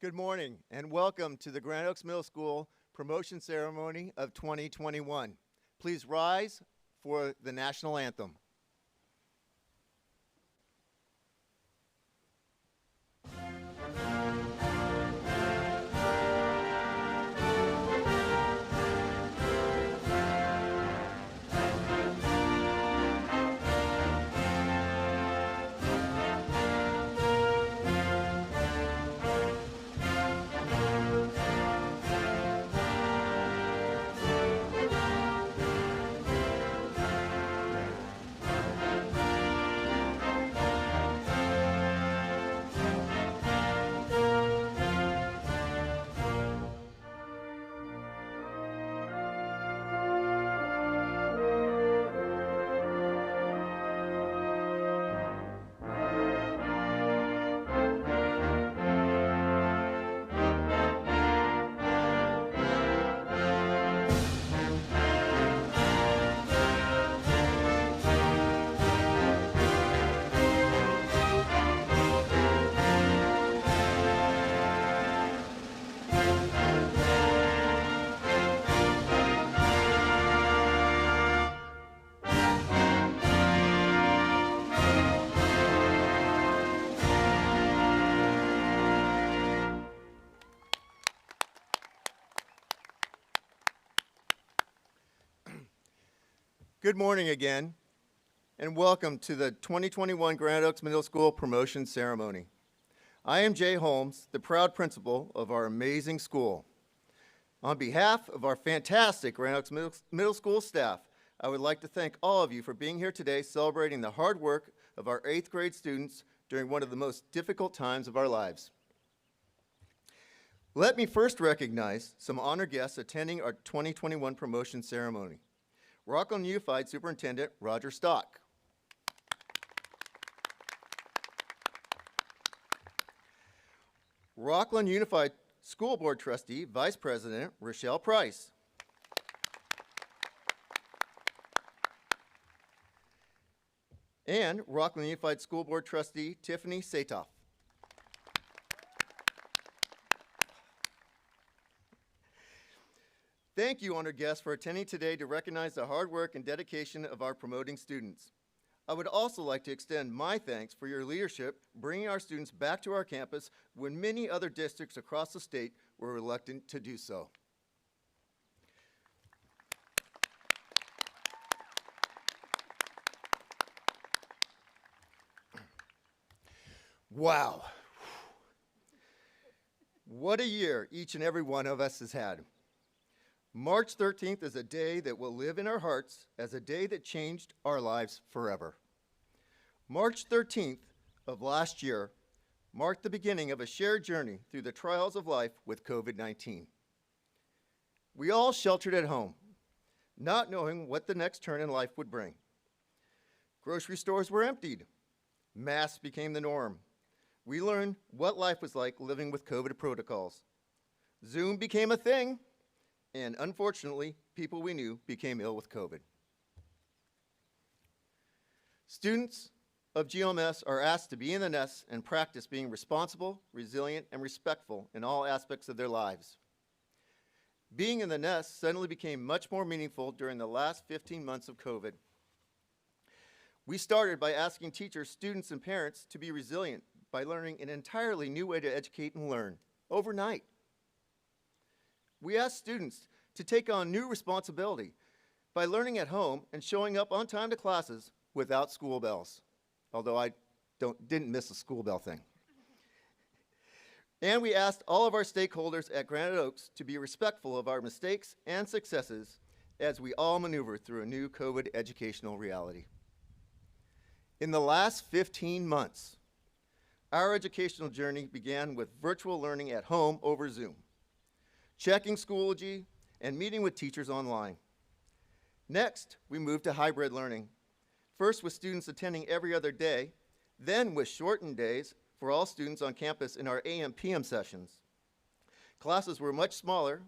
Good morning and welcome to the Granite Oaks Middle School promotion ceremony of 2021. Please rise for the national anthem. Good morning again, and welcome to the 2021 Granite Oaks Middle School promotion ceremony. I am Jay Holmes, the proud principal of our amazing school. On behalf of our fantastic Granite Oaks Middle School staff, I would like to thank all of you for being here today celebrating the hard work of our 8th grade students during one of the most difficult times of our lives. Let me first recognize some honored guests attending our 2021 promotion ceremony. Rockland Unified Superintendent Roger Stock. Rockland Unified School Board Trustee Vice President Rochelle Price. And Rockland Unified School Board Trustee Tiffany Satoff. Thank you, honored guests, for attending today to recognize the hard work and dedication of our promoting students. I would also like to extend my thanks for your leadership bringing our students back to our campus when many other districts across the state were reluctant to do so. Wow. What a year each and every one of us has had. March 13th is a day that will live in our hearts as a day that changed our lives forever. March 13th of last year marked the beginning of a shared journey through the trials of life with COVID-19. We all sheltered at home, not knowing what the next turn in life would bring. Grocery stores were emptied. Masks became the norm. We learned what life was like living with COVID protocols. Zoom became a thing. And unfortunately, people we knew became ill with COVID. Students of GLMS are asked to be in the nest and practice being responsible, resilient, and respectful in all aspects of their lives. Being in the nest suddenly became much more meaningful during the last 15 months of COVID. We started by asking teachers, students, and parents to be resilient by learning an entirely new way to educate and learn overnight. We asked students to take on new responsibility by learning at home and showing up on time to classes without school bells, although I didn't miss the school bell thing. And we asked all of our stakeholders at Granite Oaks to be respectful of our mistakes and successes as we all maneuver through a new COVID educational reality. In the last 15 months, our educational journey began with virtual learning at home over Zoom, checking Schoology, and meeting with teachers online. Next, we moved to hybrid learning, first with students attending every other day, then with shortened days for all students on campus in our AM/PM sessions. Classes were much smaller,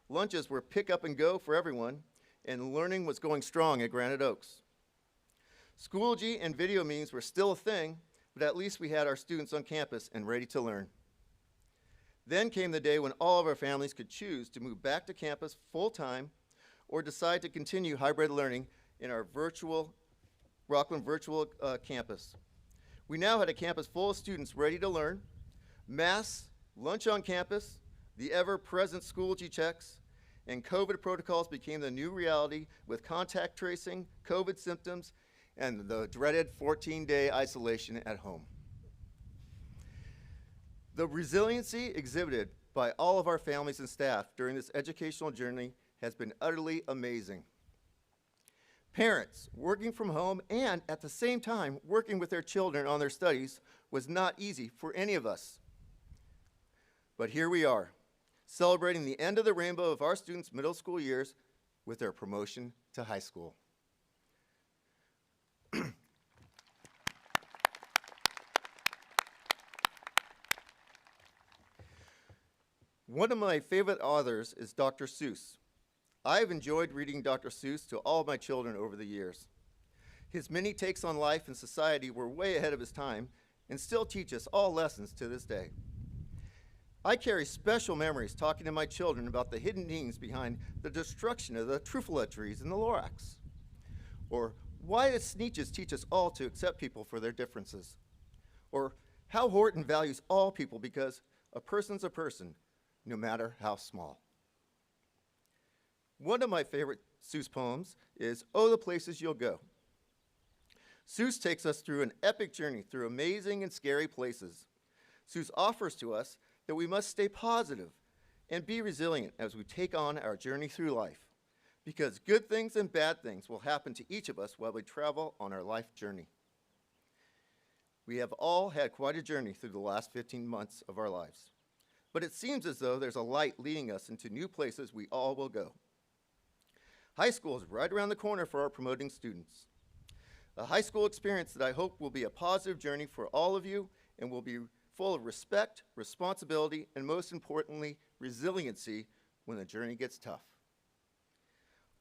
lunches were pick up and go for everyone, and learning was going strong at Granite Oaks. Schoology and video meetings were still a thing, but at least we had our students on campus and ready to learn. Then came the day when all of our families could choose to move back to campus full-time or decide to continue hybrid learning in our Rockland virtual campus. We now had a campus full of students ready to learn, masks, lunch on campus, the ever-present school G-checks, and COVID protocols became the new reality with contact tracing, COVID symptoms, and the dreaded 14-day isolation at home. The resiliency exhibited by all of our families and staff during this educational journey has been utterly amazing. Parents working from home and at the same time working with their children on their studies was not easy for any of us. But here we are, celebrating the end of the rainbow of our students' middle school years with their promotion to high school. One of my favorite authors is Dr. Seuss. I've enjoyed reading Dr. Seuss to all of my children over the years. His many takes on life and society were way ahead of his time and still teach us all lessons to this day. I carry special memories talking to my children about the hidden meanings behind the destruction of the truffula trees in the Lorax, or why the Sneetches teach us all to accept people for their differences, or how Horton values all people because a person's a person, no matter how small. One of my favorite Seuss poems is "Oh, the Places You'll Go." Seuss takes us through an epic journey through amazing and scary places. Seuss offers to us that we must stay positive and be resilient as we take on our journey through life, because good things and bad things will happen to each of us while we travel on our life journey. We have all had quite a journey through the last 15 months of our lives, but it seems as though there's a light leading us into new places we all will go. High school is right around the corner for our promoting students. A high school experience that I hope will be a positive journey for all of you and will be full of respect, responsibility, and most importantly, resiliency when the journey gets tough.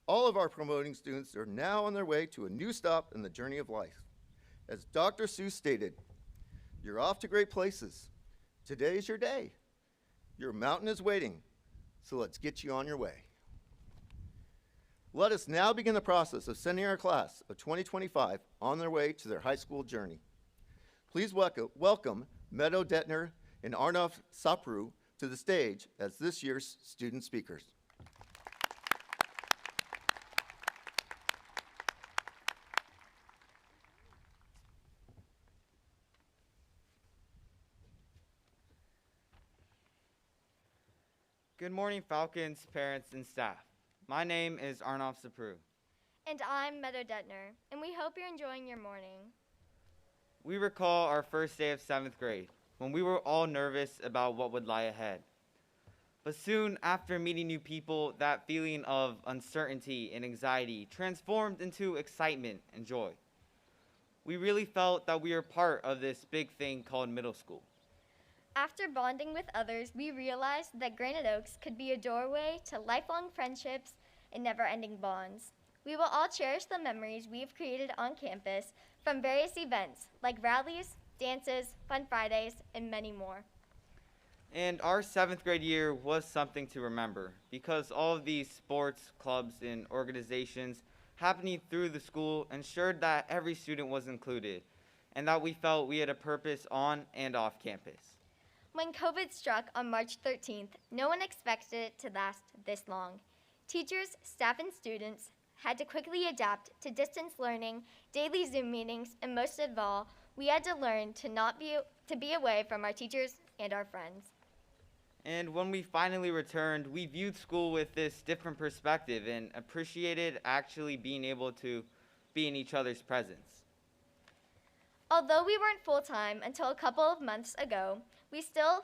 All of our promoting students are now on their way to a new stop in the journey of life. As Dr. Seuss stated, you're off to great places. Today's your day. Your mountain is waiting, so let's get you on your way. Let us now begin the process of sending our class of 2025 on their way to their high school journey. Please welcome Meadow Detner and Arnav Sapru to the stage as this year's student speakers. Good morning, Falcons, parents, and staff. My name is Arnav Sapru. And I'm Meadow Detner, and we hope you're enjoying your morning. We recall our first day of 7th grade, when we were all nervous about what would lie ahead. But soon after meeting new people, that feeling of uncertainty and anxiety transformed into excitement and joy. We really felt that we were part of this big thing called middle school. After bonding with others, we realized that Granite Oaks could be a doorway to lifelong friendships and never-ending bonds. We will all cherish the memories we have created on campus from various events like rallies, dances, fun Fridays, and many more. And our 7th grade year was something to remember because all of these sports, clubs, and organizations happening through the school ensured that every student was included and that we felt we had a purpose on and off campus. When COVID struck on March 13th, no one expected it to last this long. Teachers, staff, and students had to quickly adapt to distance learning, daily Zoom meetings, and most of all, we had to learn to be away from our teachers and our friends. And when we finally returned, we viewed school with this different perspective and appreciated actually being able to be in each other's presence. Although we weren't full-time until a couple of months ago, we still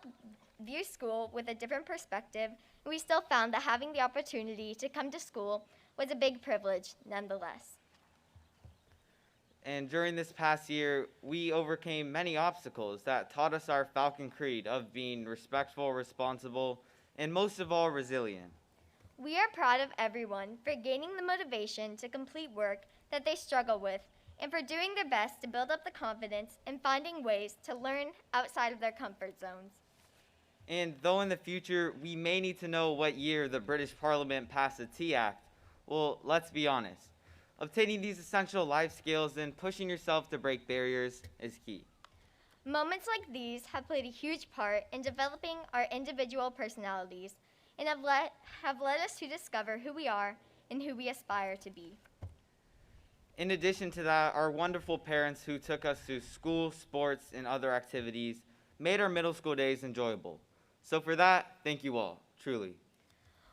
view school with a different perspective, and we still found that having the opportunity to come to school was a big privilege nonetheless. And during this past year, we overcame many obstacles that taught us our Falcon Creed of being respectful, responsible, and most of all, resilient. We are proud of everyone for gaining the motivation to complete work that they struggle with and for doing their best to build up the confidence and finding ways to learn outside of their comfort zones. And though in the future we may need to know what year the British Parliament passed the Tea Act, well, let's be honest. Obtaining these essential life skills and pushing yourself to break barriers is key. Moments like these have played a huge part in developing our individual personalities and have led us to discover who we are and who we aspire to be. In addition to that, our wonderful parents who took us to school, sports, and other activities made our middle school days enjoyable. So for that, thank you all, truly.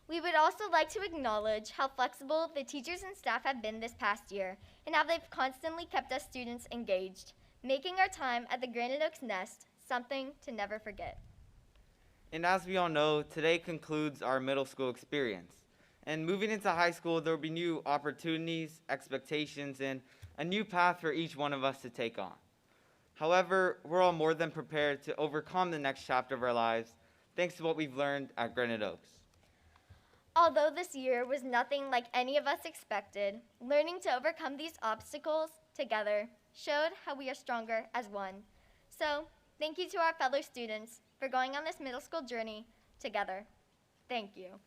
We would also like to acknowledge how flexible the teachers and staff have been this past year and how they've constantly kept us students engaged, making our time at the Granite Oaks Nest something to never forget. And as we all know, today concludes our middle school experience. And moving into high school, there will be new opportunities, expectations, and a new path for each one of us to take on. However, we're all more than prepared to overcome the next chapter of our lives thanks to what we've learned at Granite Oaks. Although this year was nothing like any of us expected, learning to overcome these obstacles together showed how we are stronger as one. So, thank you to our fellow students for going on this middle school journey together. Thank you.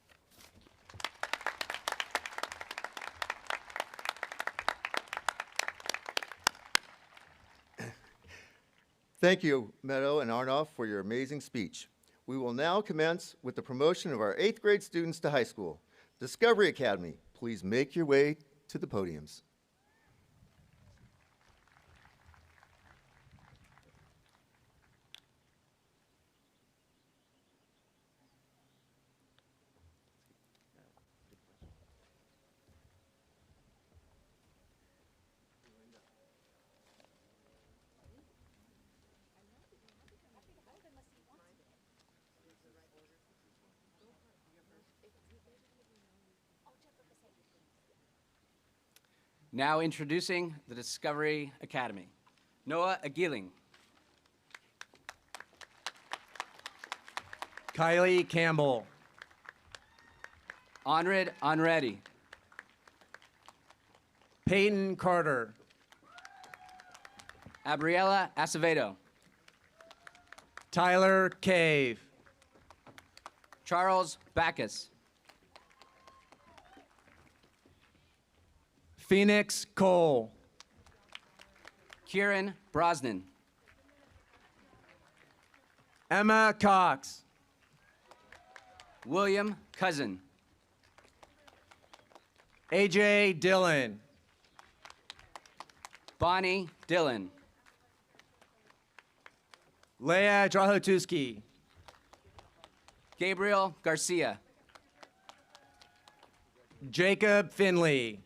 Thank you, Meadow and Arnoff, for your amazing speech. We will now commence with the promotion of our 8th grade students to high school. Discovery Academy, please make your way to the podiums. Now introducing the Discovery Academy. Noah Aguiling. Kylie Campbell. Onred Onready. Peyton Carter. Abriela Acevedo. Tyler Cave. Charles Backus. Phoenix Cole. Kieran Brosnan. Emma Cox. William Cousin. AJ Dillon. Bonnie Dillon. Leah Drahotuski. Gabriel Garcia. Jacob Finley.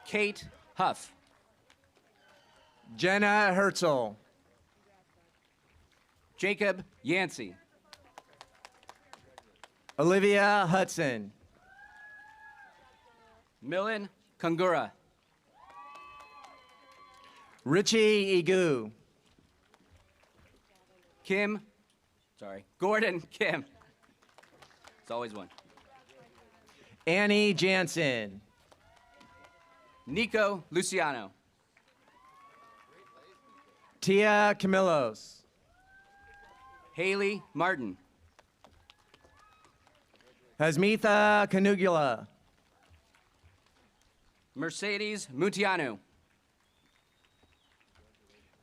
Kate Huff. Jenna Herzl. Jacob Yancey. Olivia Hudson. Millen Kungura. Richie Igu. Gordon Kim. It's always one. Annie Jansen. Nico Luciano. Tia Camillos. Haley Martin. Hasmitha Canugula. Mercedes Mutiano.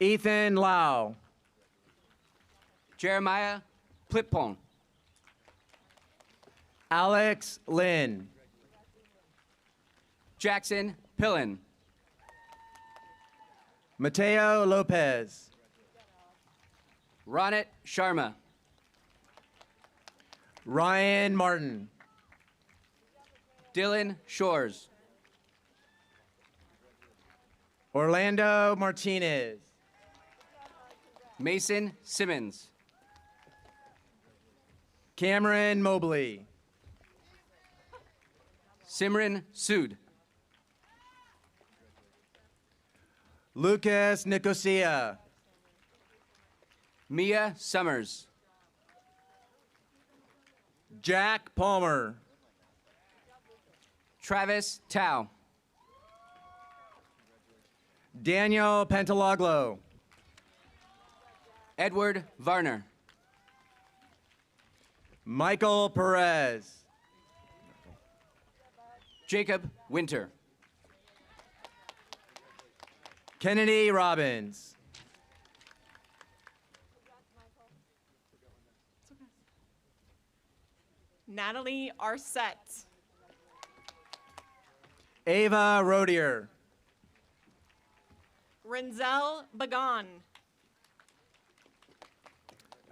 Ethan Lau. Jeremiah Plippong. Alex Lynn. Jackson Pillen. Mateo Lopez. Ronit Sharma. Ryan Martin. Dylan Shores. Orlando Martinez. Mason Simmons. Cameron Mobley. Simran Sood. Lucas Nicosia. Mia Summers. Jack Palmer. Travis Tao. Daniel Pentaloglo. Edward Varner. Michael Perez. Jacob Winter. Kennedy Robbins. Natalie Arcette. Ava Rodier. Renzel Bagan.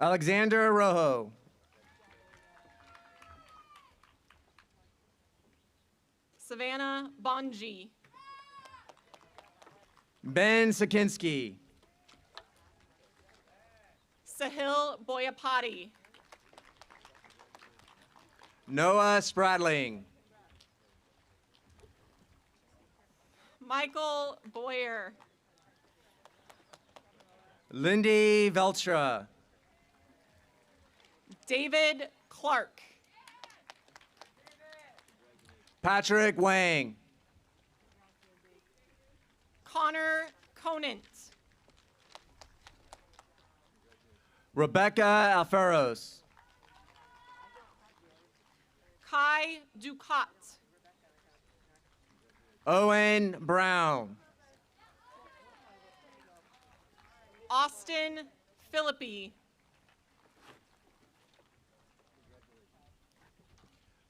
Alexander Rojo. Savannah Bonji. Ben Sakinski. Sahil Boyapati. Noah Spradling. Michael Boyer. Lindy Veltra. David Clark. Patrick Wang. Connor Conant. Rebecca Alferos. Kai Ducat. Owen Brown. Austin Philippi.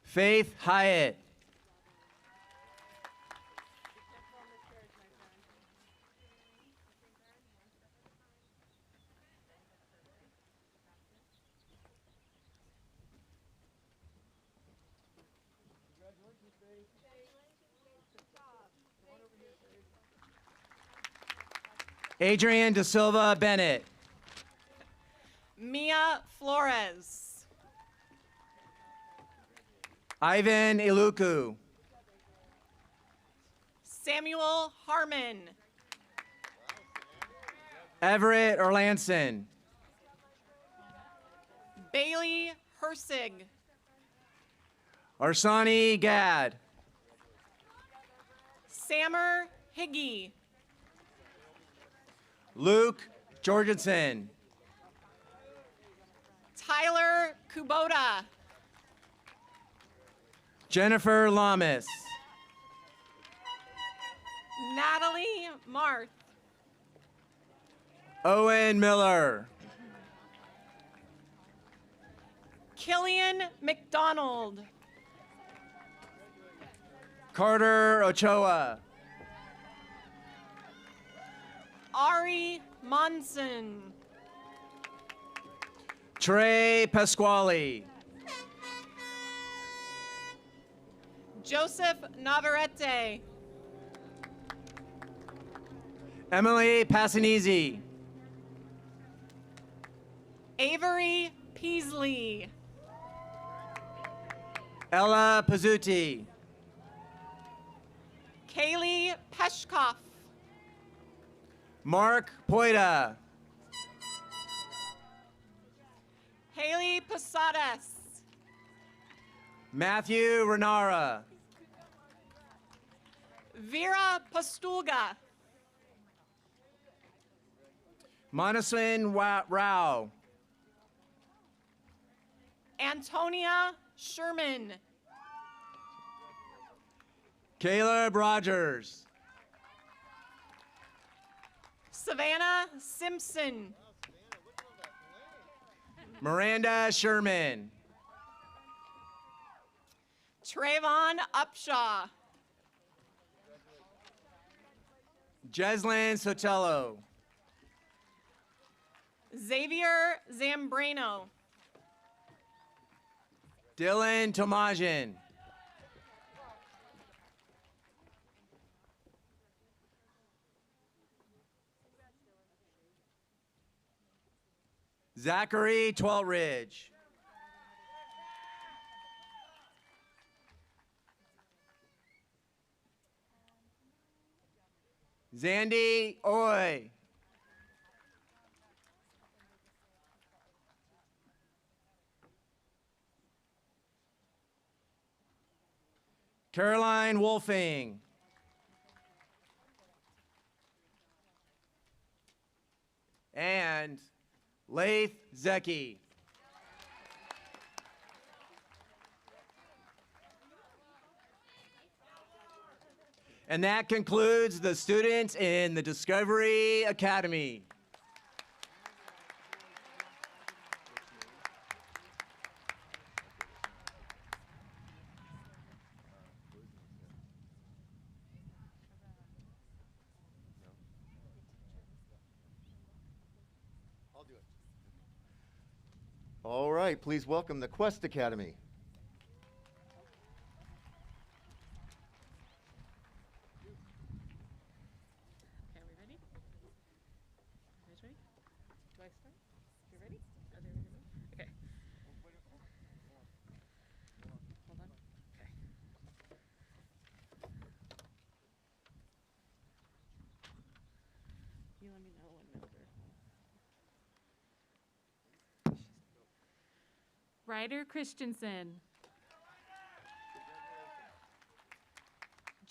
Faith Hyatt. Adrian De Silva Bennett. Mia Flores. Ivan Iluku. Samuel Harmon. Everett Erlandson. Bailey Hersig. Arsani Gad. Sammer Higgy. Luke Jorgensen. Tyler Kubota. Jennifer Lamas. Natalie Marth. Owen Miller. Killian McDonald. Carter Ochoa. Ari Monson. Trey Pasquale. Joseph Navarrete. Emily Passanese. Avery Peasley. Ella Pizzuti. Kaylee Peshkoff. Mark Poita. Haley Posadas. Matthew Renara. Vera Pastulga. Monaswin Rao. Antonia Sherman. Caleb Rogers. Savannah Simpson. Miranda Sherman. Trayvon Upshaw. Jeslyn Sotelo. Xavier Zambrano. Dylan Tomajian. Zachary Twelridge. Zandy Oy. Caroline Wolfing. And Laith Zeki. And that concludes the students in the Discovery Academy. All right, please welcome the Quest Academy. Okay, are we ready? You guys ready? Do I start? You ready? Are they ready? Okay. Hold on. Okay. You let me know when Mildred. Ryder Christensen.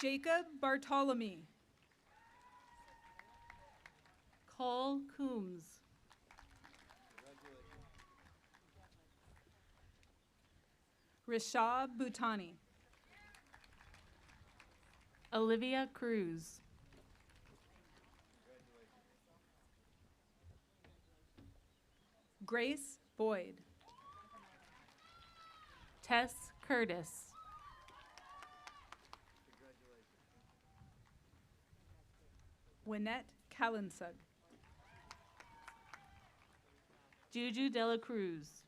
Jacob Bartolome. Cole Coombs. Rishab Bhutani. Olivia Cruz. Grace Boyd. Tess Curtis. Wynette Callinsug. Juju Dela Cruz.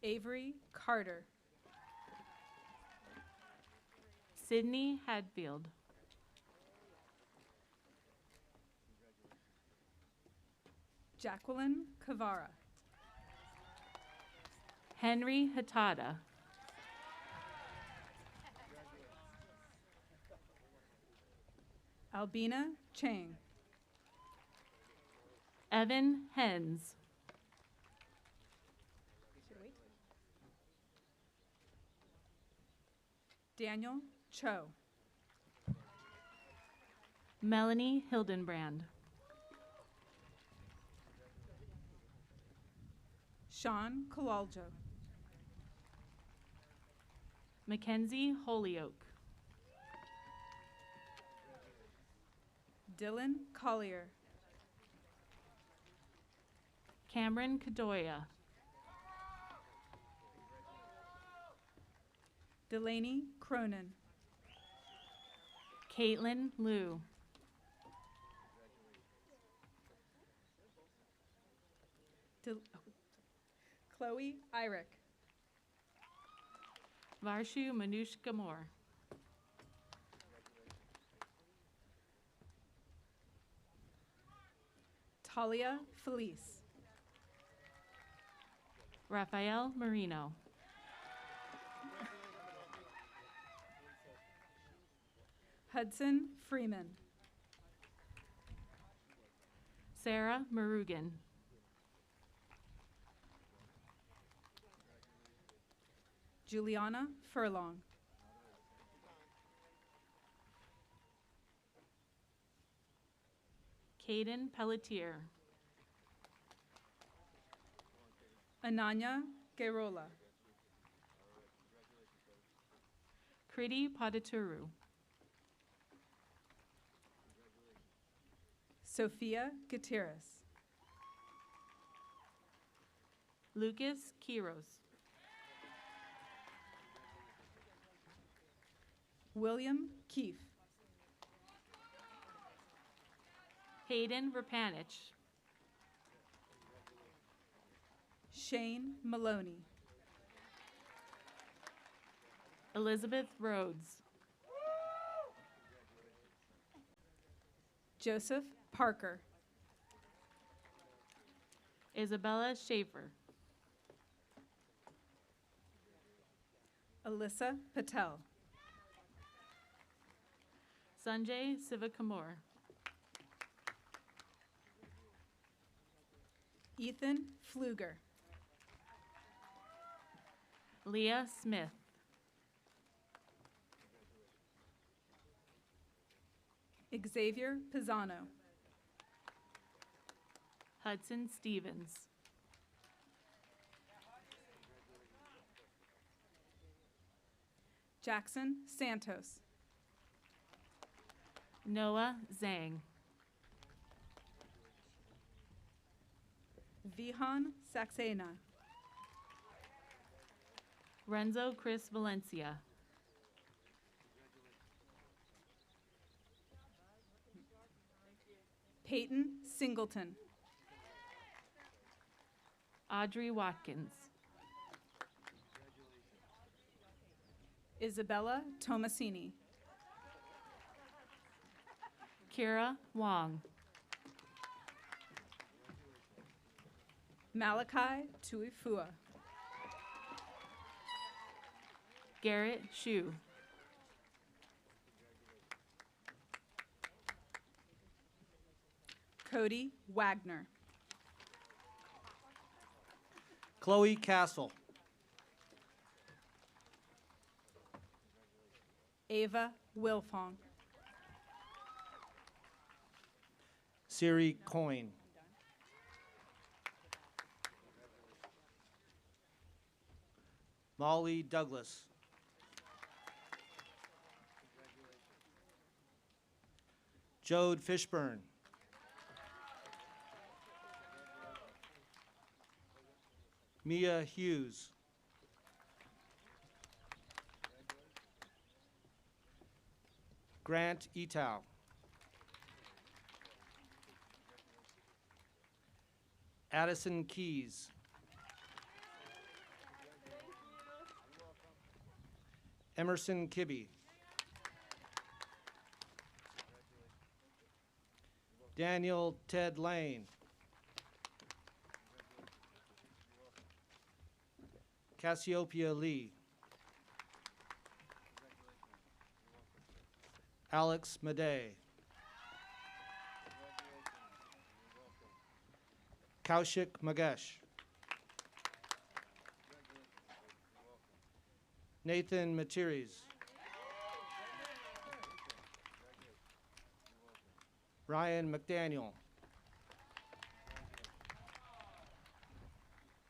Avery Carter. Sydney Hadfield. Jacqueline Cavara. Henry Hatada. Albina Chang. Evan Hens. Daniel Cho. Melanie Hildenbrand. Sean Kalaljo. Mackenzie Holyoke. Dylan Collier. Cameron Kadoya. Delaney Cronin. Caitlin Liu. Chloe Irick. Varshu Manush Gamor. Talia Felice. Rafael Marino. Hudson Freeman. Sarah Marugan. Juliana Furlong. Caden Pelletier. Ananya Gerola. Kriti Padaturu. Sophia Gutierrez. Lucas Quiros. William Keefe. Hayden Rapanich. Shane Maloney. Elizabeth Rhodes. Joseph Parker. Isabella Schaefer. Alyssa Patel. Sanjay Sivakamor. Ethan Pfluger. Leah Smith. Xavier Pisano. Hudson Stevens. Jackson Santos. Noah Zhang. Vihan Saxena. Renzo Chris Valencia. Peyton Singleton. Audrey Watkins. Isabella Tomasini. Kira Wong. Malachi Tuifua. Garrett Shu. Cody Wagner. Chloe Castle. Ava Wilfong. Siri Coyne. Molly Douglas. Jode Fishburne. Mia Hughes. Grant Etow. Addison Keys. Emerson Kibbe. Daniel Ted Lane. Cassiopeia Lee. Alex Madej. Kaushik Magesh. Nathan Materies. Ryan McDaniel.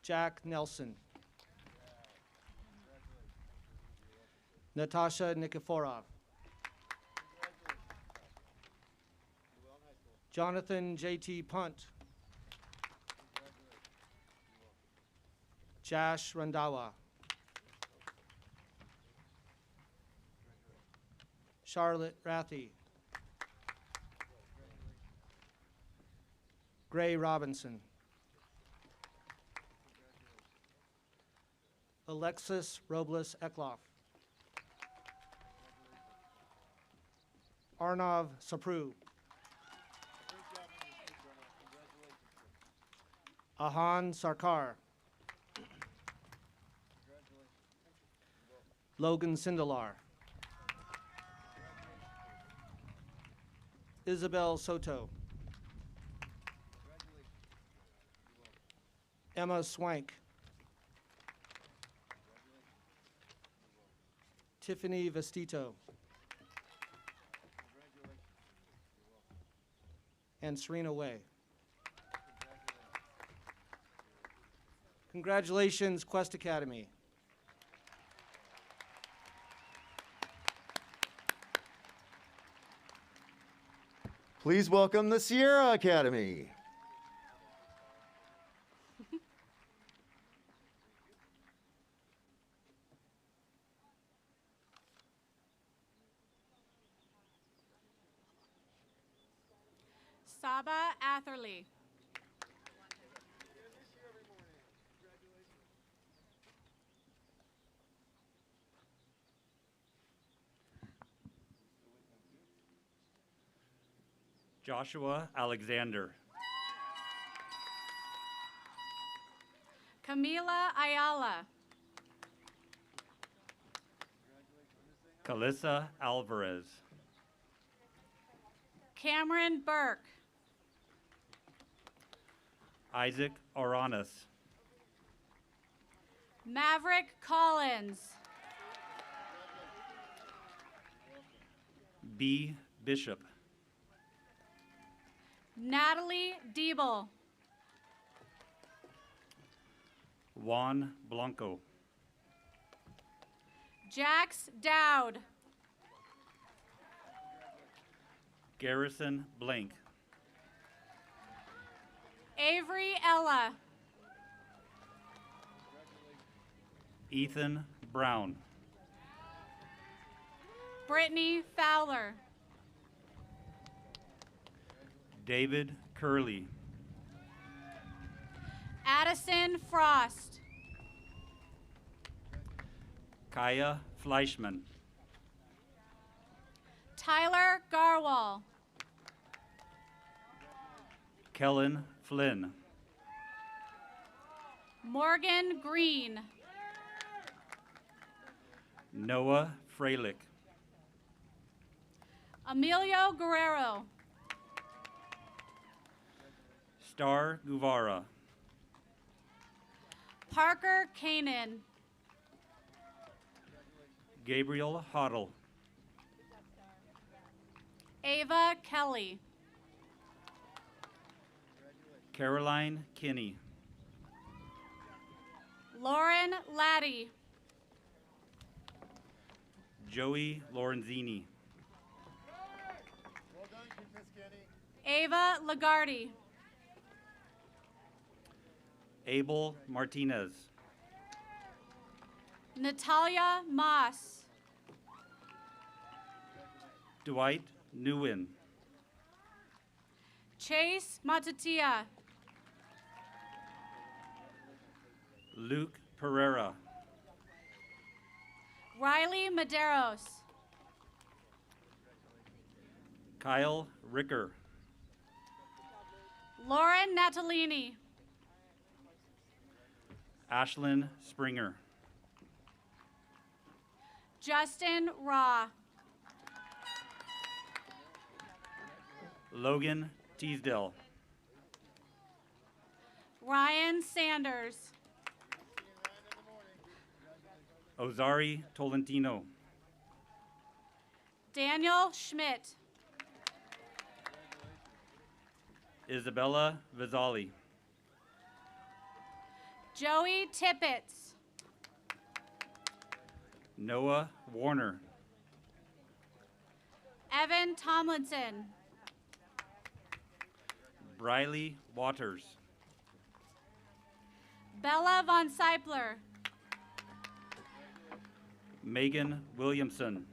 Jack Nelson. Natasha Nikiforov. Jonathan J.T. Punt. Jash Randawa. Charlotte Rathie. Gray Robinson. Alexis Robles Ekloff. Arnav Sapru. Ahan Sarkar. Logan Sindelar. Isabel Soto. Emma Swank. Tiffany Vestito. And Serena Way. Congratulations, Quest Academy. Please welcome the Sierra Academy. Saba Atherley. Joshua Alexander. Camila Ayala. Calissa Alvarez. Cameron Burke. Isaac Oranis. Maverick Collins. B. Bishop. Natalie Diebel. Juan Blanco. Jax Dowd. Garrison Blank. Avery Ella. Ethan Brown. Brittany Fowler. David Curley. Addison Frost. Kaya Fleischman. Tyler Garwal. Kellen Flynn. Morgan Green. Noah Freilich. Emilio Guerrero. Star Guevara. Parker Kanan. Gabriel Hoddle. Ava Kelly. Caroline Kinney. Lauren Laddie. Joey Lorenzini. Ava Lagarde. Abel Martinez. Natalia Moss. Dwight Nguyen. Chase Matatia. Luke Pereira. Riley Maderos. Kyle Ricker. Lauren Natalini. Ashlyn Springer. Justin Raw. Logan Teasdale. Ryan Sanders. Ozari Tolentino. Daniel Schmidt. Isabella Vizali. Joey Tippett. Noah Warner. Evan Tomlinson. Briley Waters. Bella Von Seipler. Megan Williamson.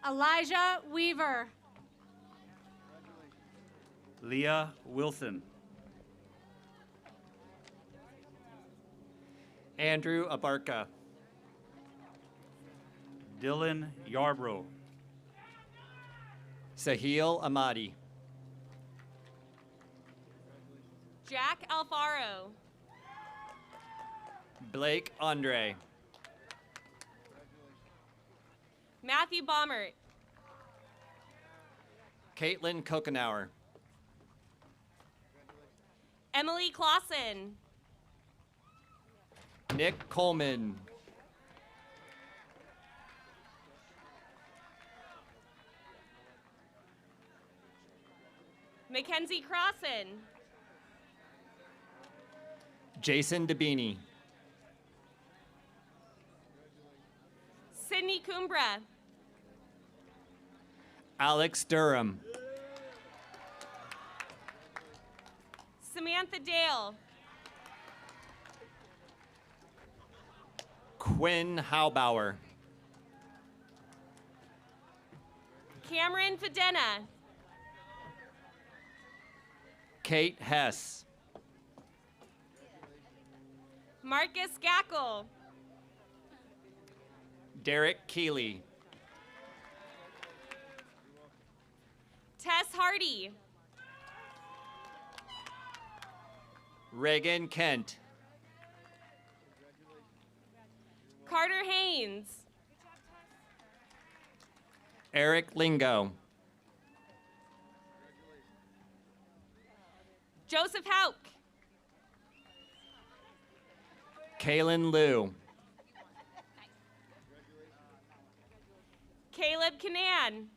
Elijah Weaver. Leah Wilson. Andrew Abarca. Dylan Yarbrough. Sahil Ahmadi. Jack Alfaro. Blake Andre. Matthew Baumert. Caitlin Kokenauer. Emily Clausen. Nick Coleman. Mackenzie Crossan. Jason Dabini. Sydney Cumbra. Alex Durham. Samantha Dale. Quinn Haubauer. Cameron Fedena. Kate Hess. Marcus Gackle. Derek Keeley. Tess Hardy. Reagan Kent. Carter Haynes. Eric Lingo. Joseph Hauk. Kaylin Liu. Caleb Canan.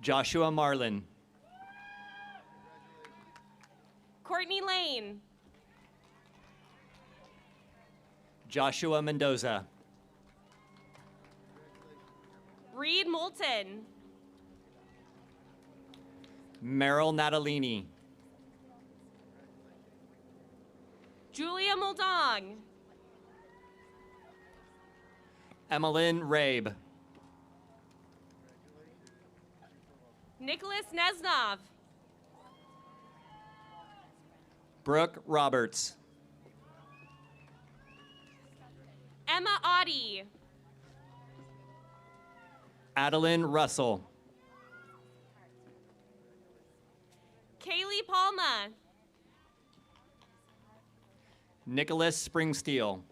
Joshua Marlin. Courtney Lane. Joshua Mendoza. Reed Moulton. Meryl Natalini. Julia Moldong. Emmeline Rabe. Nicholas Nesnov. Brooke Roberts. Emma Audie. Adeline Russell. Kaylee Palma. Nicholas Springsteel.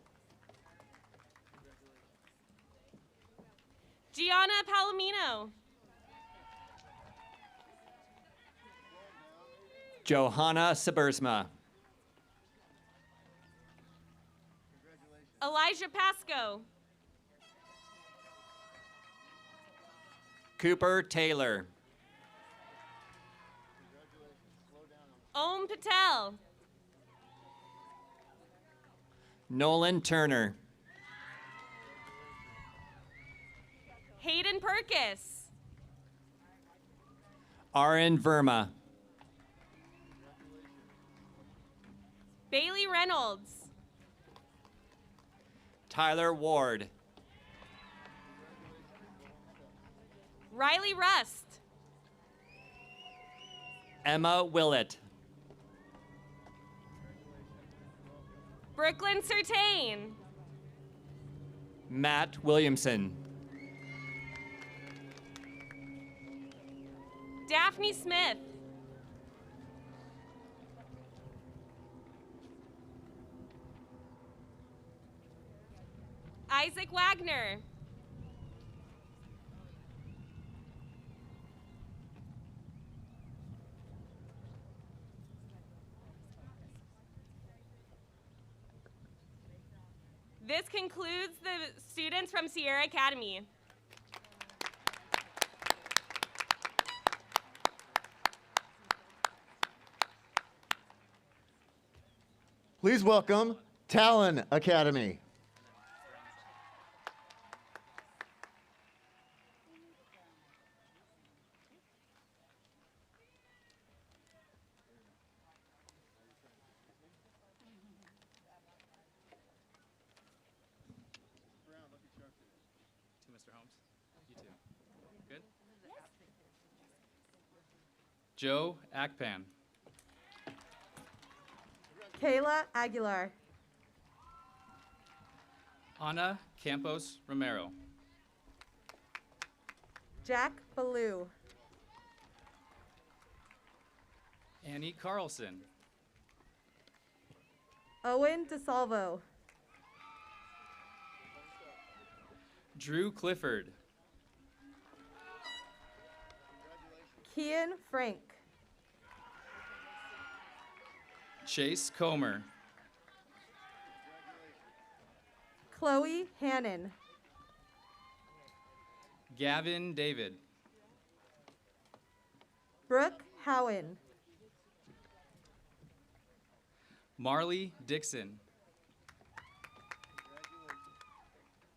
Gianna Palomino. Johanna Sabersma. Elijah Pasco. Cooper Taylor. Om Patel. Nolan Turner. Hayden Perkis. Aaron Verma. Bailey Reynolds. Tyler Ward. Riley Rust. Emma Willett. Brooklyn Sertain. Matt Williamson. Daphne Smith. Isaac Wagner. This concludes the students from Sierra Academy. Please welcome Talon Academy. Mr. Holmes, you too. Good? Joe Akpan. Kayla Aguilar. Ana Campos Romero. Jack Ballou. Annie Carlson. Owen DeSalvo. Drew Clifford. Kian Frank. Chase Comer. Chloe Hannon. Gavin David. Brooke Howen. Marley Dixon.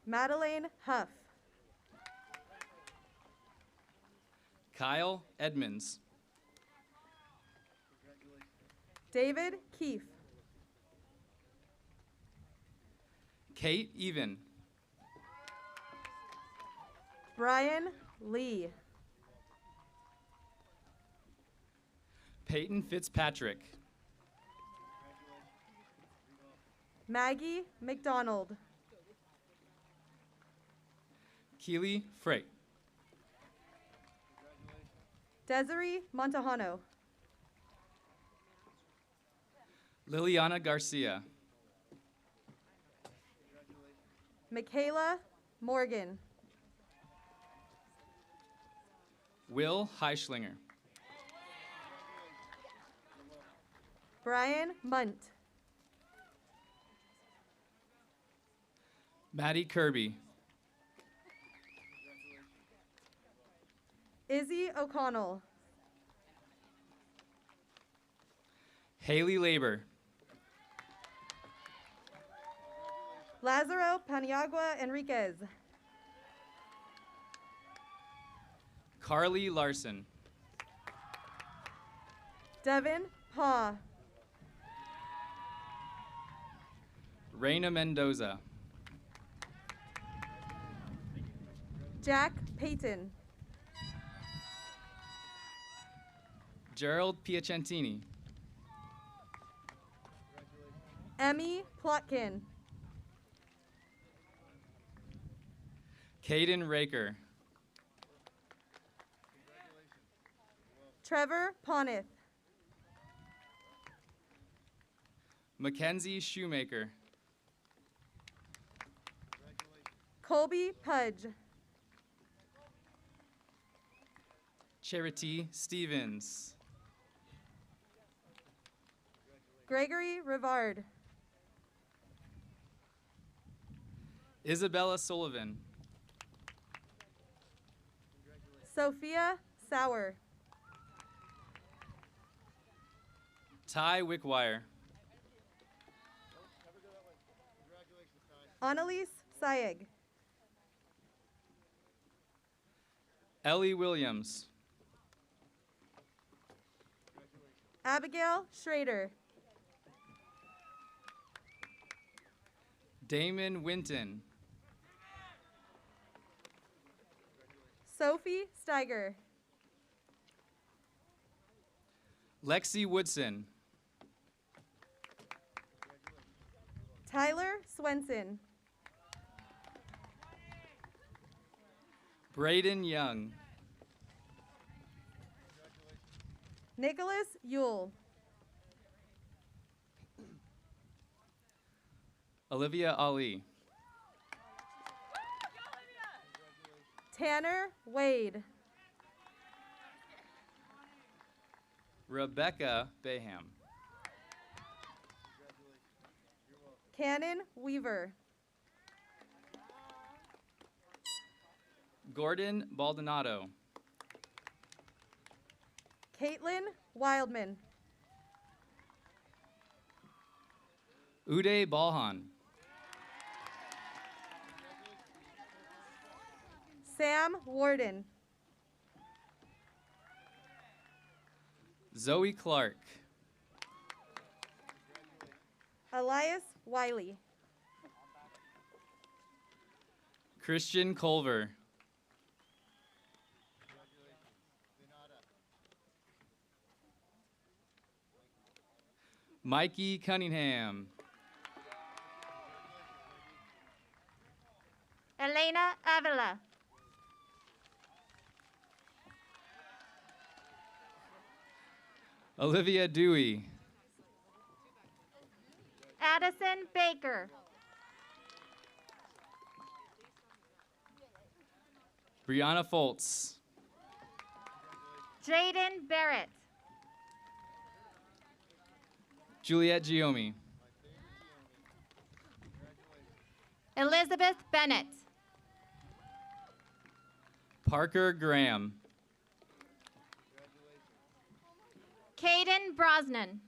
Madeleine Huff. Kyle Edmonds. David Keefe. Kate Even. Brian Lee. Peyton Fitzpatrick. Maggie McDonald. Keely Freight. Desiree Montejano. Liliana Garcia. Michaela Morgan. Will Heischlinger. Brian Munt. Maddie Kirby. Izzy O'Connell. Haley Labor. Lazaro Paniagua Enriquez. Carly Larson. Devin Paw. Reina Mendoza. Jack Payton. Gerald Piacentini. Emmy Plotkin. Caden Raker. Trevor Ponith. Mackenzie Shoemaker. Colby Pudge. Charity Stevens. Gregory Rivard. Isabella Sullivan. Sophia Sauer. Ty Wickwire. Annalise Sayeg. Ellie Williams. Abigail Schrader. Damon Winton. Sophie Steiger. Lexi Woodson. Tyler Swenson. Braden Young. Nicholas Yule. Olivia Ali. Tanner Wade. Rebecca Baham. Cannon Weaver. Gordon Baldonado. Caitlin Wildman. Uday Balhan. Sam Warden. Zoe Clark. Elias Wiley. Christian Culver. Mikey Cunningham. Elena Avila. Olivia Dewey. Addison Baker. Brianna Foltz. Jaden Barrett. Juliette Giomi. Elizabeth Bennett. Parker Graham. Caden Brosnan.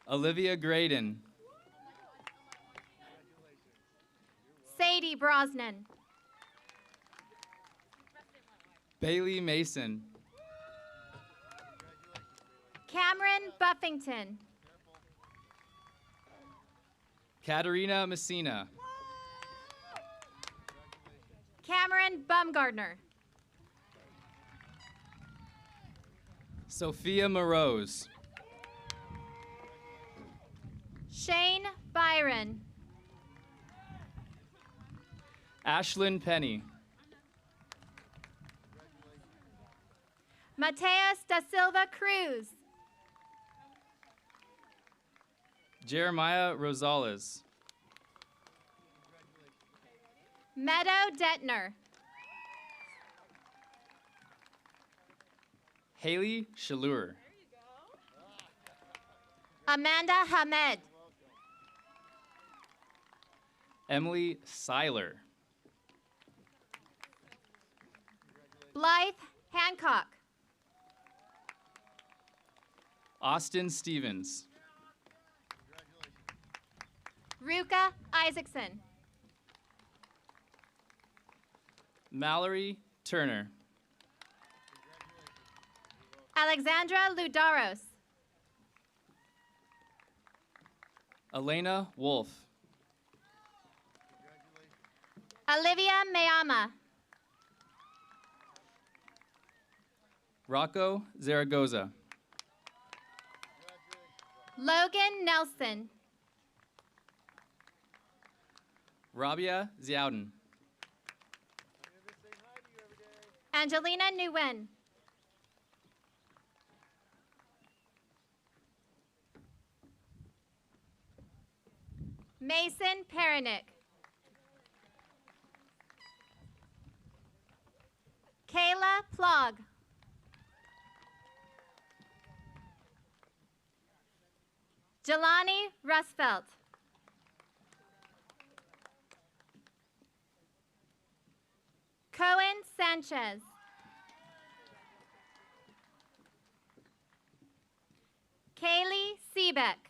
Olivia Graydon. Sadie Brosnan. Bailey Mason. Cameron Buffington. Katerina Messina. Cameron Bumgardner. Sophia Morose. Shane Byron. Ashlyn Penny. Mateus da Silva Cruz. Jeremiah Rosales. Meadow Detner. Haley Shalur. Amanda Hamed. Emily Seiler. Blythe Hancock. Austin Stevens. Zuka Isaacson. Mallory Turner. Alexandra Ludaros. Elena Wolf. Olivia Mayama. Rocco Zaragoza. Logan Nelson. Rabia Ziauden. Angelina Nguyen. Mason Perenick. Kayla Plog. Jelani Rusfelt. Cohen Sanchez. Kaylee Seebeck.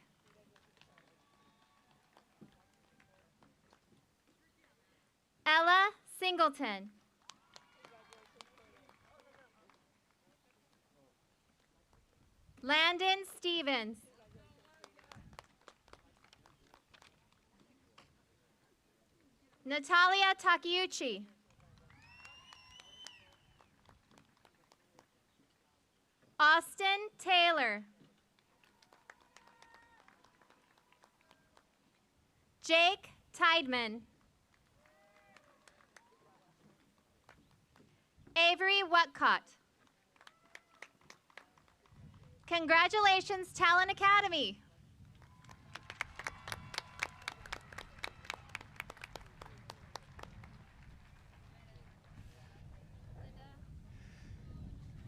Ella Singleton. Landon Stevens. Natalia Takeuchi. Austin Taylor. Jake Tideman. Avery Whatcott. Congratulations, Talent Academy.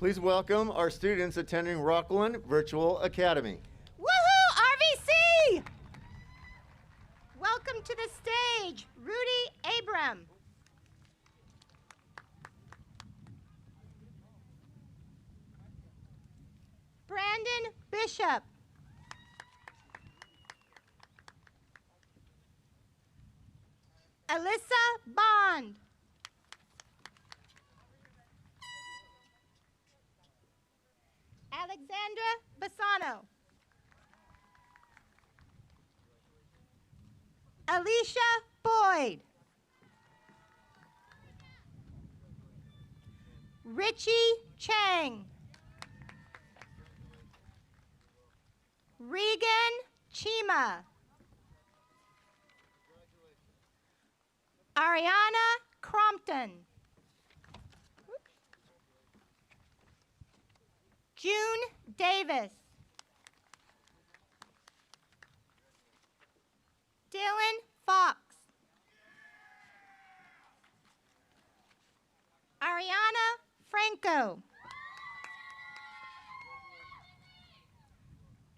Please welcome our students attending Rockland Virtual Academy. Woohoo, RVC! Welcome to the stage, Rudy Abram. Brandon Bishop. Alyssa Bond. Alexandra Bassano. Alicia Boyd. Richie Chang. Regan Chima. Ariana Crompton. June Davis. Dylan Fox. Ariana Franco.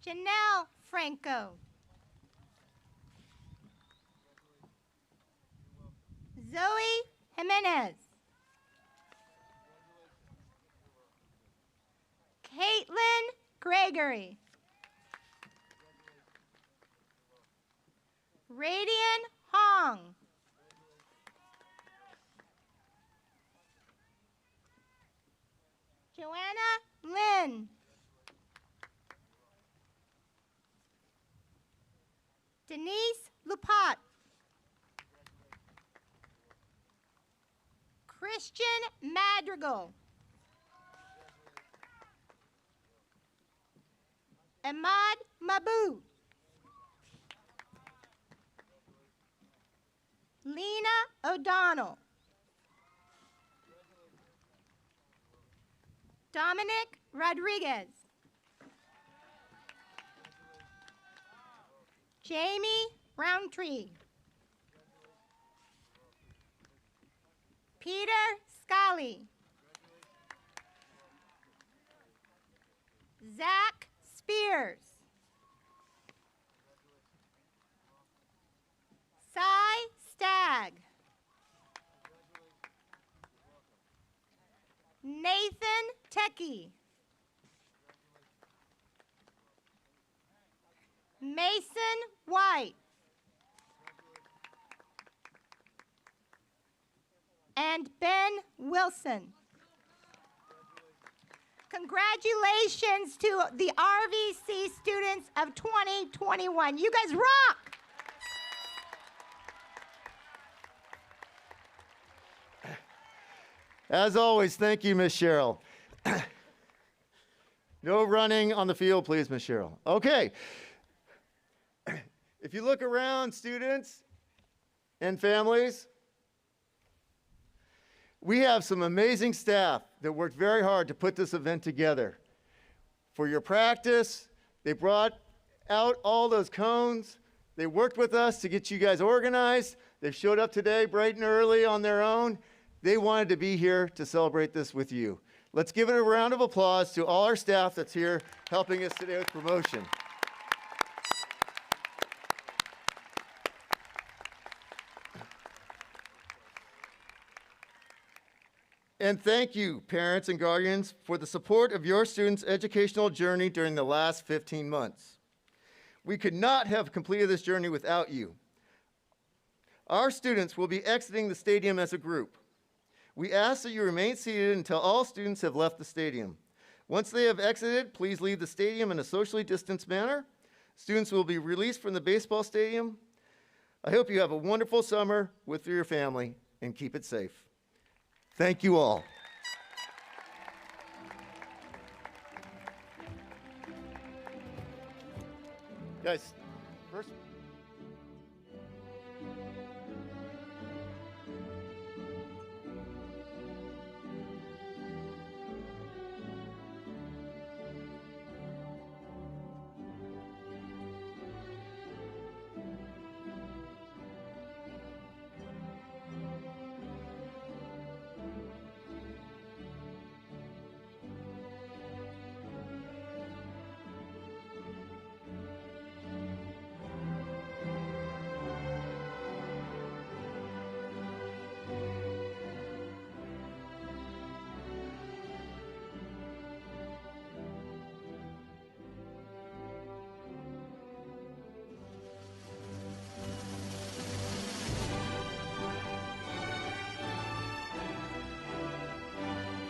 Janelle Franco. Zoe Jimenez. Caitlin Gregory. Radian Hong. Joanna Lynn. Denise Lupat. Christian Madrigal. Ahmad Mabu. Lena O'Donnell. Dominic Rodriguez. Jamie Roundtree. Peter Scully. Zach Spears. Cy Stagg. Nathan Techie. Mason White. and Ben Wilson. Congratulations to the RVC students of 2021. You guys rock! As always, thank you, Miss Cheryl. No running on the field, please, Miss Cheryl. Okay. If you look around, students and families, we have some amazing staff that worked very hard to put this event together. For your practice, they brought out all those cones. They worked with us to get you guys organized. They showed up today bright and early on their own. They wanted to be here to celebrate this with you. Let's give it a round of applause to all our staff that's here helping us today with promotion. And thank you, parents and guardians, for the support of your students' educational journey during the last 15 months. We could not have completed this journey without you. Our students will be exiting the stadium as a group. We ask that you remain seated until all students have left the stadium. Once they have exited, please leave the stadium in a socially distanced manner. Students will be released from the baseball stadium. I hope you have a wonderful summer with your family and keep it safe. Thank you all. Guys.